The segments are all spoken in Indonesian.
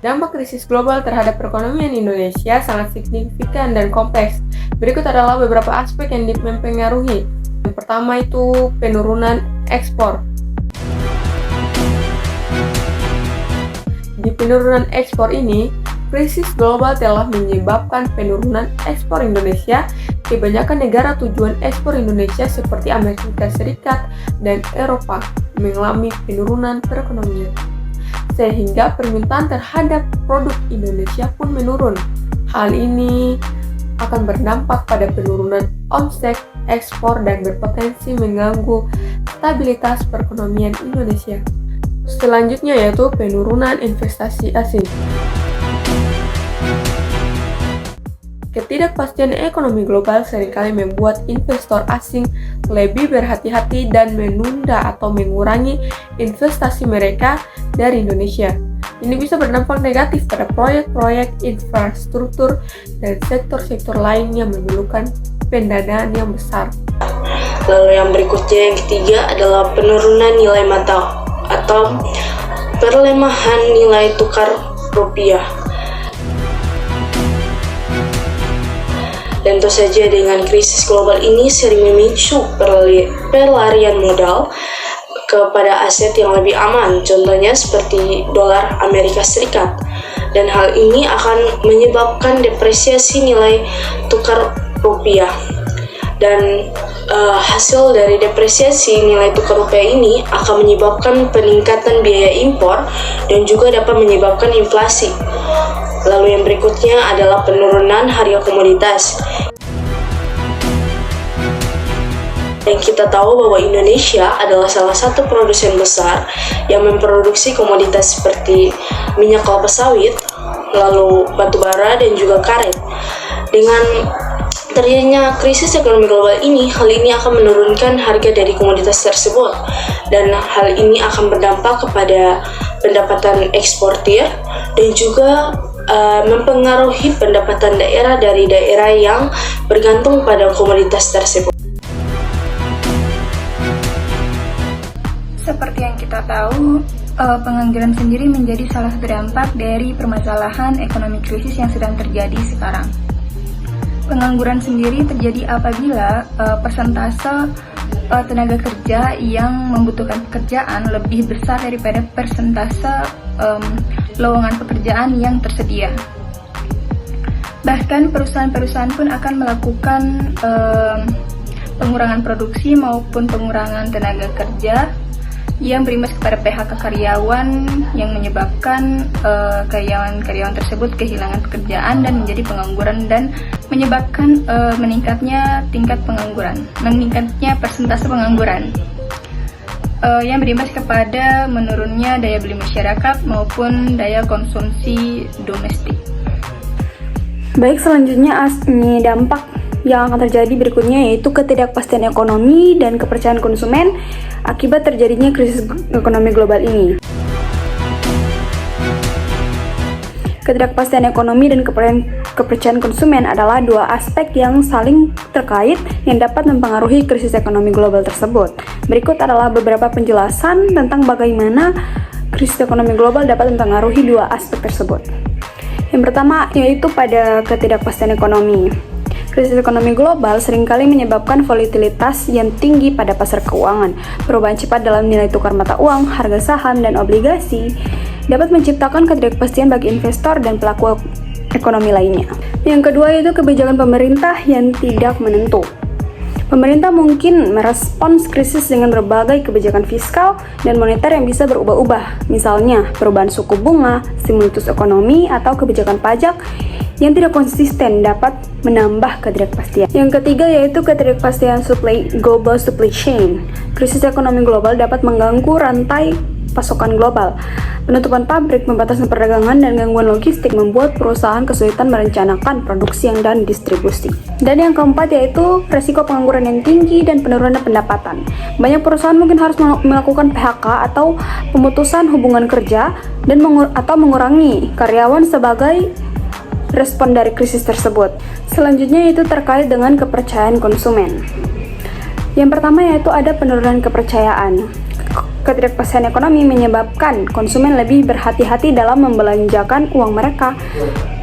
Dampak krisis global terhadap perekonomian Indonesia sangat signifikan dan kompleks. Berikut adalah beberapa aspek yang mempengaruhi. Yang pertama itu penurunan ekspor. Di penurunan ekspor ini, krisis global telah menyebabkan penurunan ekspor Indonesia. Kebanyakan negara tujuan ekspor Indonesia seperti Amerika Serikat dan Eropa mengalami penurunan perekonomian, sehingga permintaan terhadap produk Indonesia pun menurun. Hal ini akan berdampak pada penurunan omset ekspor dan berpotensi mengganggu stabilitas perekonomian Indonesia. Selanjutnya yaitu penurunan investasi asing. Ketidakpastian ekonomi global seringkali membuat investor asing lebih berhati-hati dan menunda atau mengurangi investasi mereka dari Indonesia. Ini bisa berdampak negatif pada proyek-proyek infrastruktur dan sektor-sektor lain yang memerlukan pendanaan yang besar. Lalu yang berikutnya, yang ketiga adalah penurunan nilai mata atau perlemahan nilai tukar rupiah. Dan tentu saja dengan krisis global ini sering memicu pelarian modal kepada aset yang lebih aman, contohnya seperti dolar Amerika Serikat. Dan hal ini akan menyebabkan depresiasi nilai tukar rupiah. Dan hasil dari depresiasi nilai tukar rupiah ini akan menyebabkan peningkatan biaya impor dan juga dapat menyebabkan inflasi. Lalu yang berikutnya adalah penurunan harga komoditas. Yang kita tahu bahwa Indonesia adalah salah satu produsen besar yang memproduksi komoditas seperti minyak kelapa sawit, lalu batu bara dan juga karet. Dengan terjadinya krisis ekonomi global ini, hal ini akan menurunkan harga dari komoditas tersebut, dan hal ini akan berdampak kepada pendapatan eksportir dan juga mempengaruhi pendapatan daerah dari daerah yang bergantung pada komoditas tersebut. Seperti yang kita tahu, pengangguran sendiri menjadi salah satu dampak dari permasalahan ekonomi krisis yang sedang terjadi sekarang. Pengangguran sendiri terjadi apabila persentase tenaga kerja yang membutuhkan pekerjaan lebih besar daripada persentase lowongan pekerjaan yang tersedia. Bahkan perusahaan-perusahaan pun akan melakukan pengurangan produksi maupun pengurangan tenaga kerja yang berimbas kepada PHK karyawan, yang menyebabkan karyawan-karyawan tersebut kehilangan pekerjaan dan menjadi pengangguran, dan menyebabkan meningkatnya persentase pengangguran, yang berimbas kepada menurunnya daya beli masyarakat maupun daya konsumsi domestik. Baik, selanjutnya dampak yang akan terjadi berikutnya yaitu ketidakpastian ekonomi dan kepercayaan konsumen akibat terjadinya krisis ekonomi global ini. Ketidakpastian ekonomi dan kepercayaan konsumen adalah dua aspek yang saling terkait yang dapat mempengaruhi krisis ekonomi global tersebut. Berikut adalah beberapa penjelasan tentang bagaimana krisis ekonomi global dapat mempengaruhi dua aspek tersebut. Yang pertama yaitu pada ketidakpastian ekonomi. Krisis ekonomi global seringkali menyebabkan volatilitas yang tinggi pada pasar keuangan. Perubahan cepat dalam nilai tukar mata uang, harga saham, dan obligasi dapat menciptakan ketidakpastian bagi investor dan pelaku ekonomi lainnya. Yang kedua yaitu kebijakan pemerintah yang tidak menentu. Pemerintah mungkin merespons krisis dengan berbagai kebijakan fiskal dan moneter yang bisa berubah-ubah, misalnya perubahan suku bunga, stimulus ekonomi, atau kebijakan pajak yang tidak konsisten dapat menambah ketidakpastian. Yang ketiga yaitu ketidakpastian global supply chain. Krisis ekonomi global dapat mengganggu rantai pasokan global. Penutupan pabrik, pembatasan perdagangan, dan gangguan logistik membuat perusahaan kesulitan merencanakan produksi dan distribusi. Dan yang keempat yaitu resiko pengangguran yang tinggi dan penurunan pendapatan. Banyak perusahaan mungkin harus melakukan PHK atau pemutusan hubungan kerja dan atau mengurangi karyawan sebagai respon dari krisis tersebut. Selanjutnya itu terkait dengan kepercayaan konsumen. Yang pertama yaitu ada penurunan kepercayaan. Ketidakpastian ekonomi menyebabkan konsumen lebih berhati-hati dalam membelanjakan uang mereka.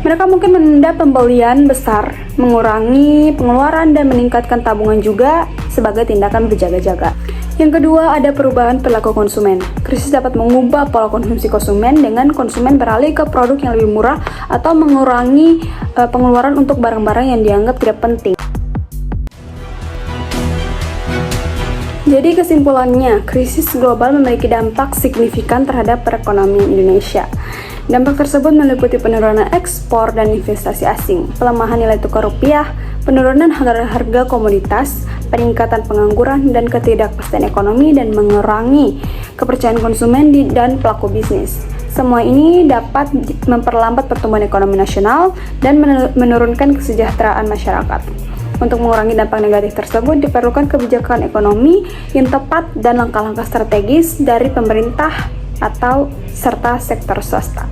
Mereka mungkin menunda pembelian besar, mengurangi pengeluaran, dan meningkatkan tabungan juga sebagai tindakan berjaga-jaga. Yang kedua, ada perubahan perilaku konsumen. Krisis dapat mengubah pola konsumsi konsumen dengan konsumen beralih ke produk yang lebih murah atau mengurangi pengeluaran untuk barang-barang yang dianggap tidak penting. Jadi kesimpulannya, krisis global memiliki dampak signifikan terhadap perekonomian Indonesia. Dampak tersebut meliputi penurunan ekspor dan investasi asing, pelemahan nilai tukar rupiah, penurunan harga komoditas, peningkatan pengangguran dan ketidakpastian ekonomi, dan mengurangi kepercayaan konsumen dan pelaku bisnis. Semua ini dapat memperlambat pertumbuhan ekonomi nasional dan menurunkan kesejahteraan masyarakat. Untuk mengurangi dampak negatif tersebut, diperlukan kebijakan ekonomi yang tepat dan langkah-langkah strategis dari pemerintah serta sektor swasta.